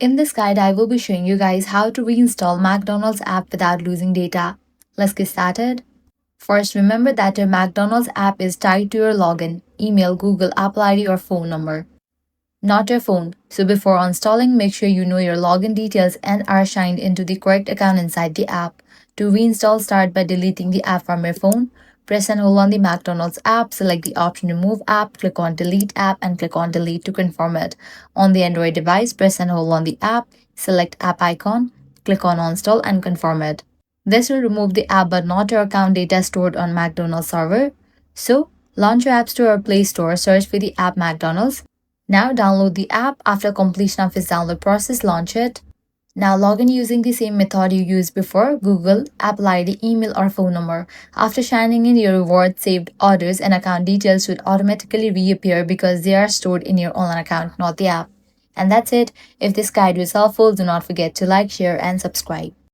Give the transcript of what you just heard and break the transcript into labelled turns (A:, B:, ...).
A: In this guide, I will be showing you guys how to reinstall McDonald's app without losing data. Let's get started. First, remember that your McDonald's app is tied to your login, email, Google, Apple ID, or phone number, not your phone. So before installing, make sure you know your login details and are signed into the correct account inside the app. To reinstall, start by deleting the app from your phone. Press and hold on the McDonald's app, select the option Remove app, click on Delete app, and click on Delete to confirm it. On the Android device, press and hold on the app, select App icon, click on Install, and confirm it. This will remove the app but not your account data stored on McDonald's server. So, launch your App Store or Play Store, search for the app McDonald's. Now download the app. After completion of its download process, launch it. Now log in using the same method you used before, Google, Apple ID, email, or phone number. After signing in, your rewards, saved orders, and account details should automatically reappear because they are stored in your online account, not the app. And that's it. If this guide was helpful, do not forget to like, share, and subscribe.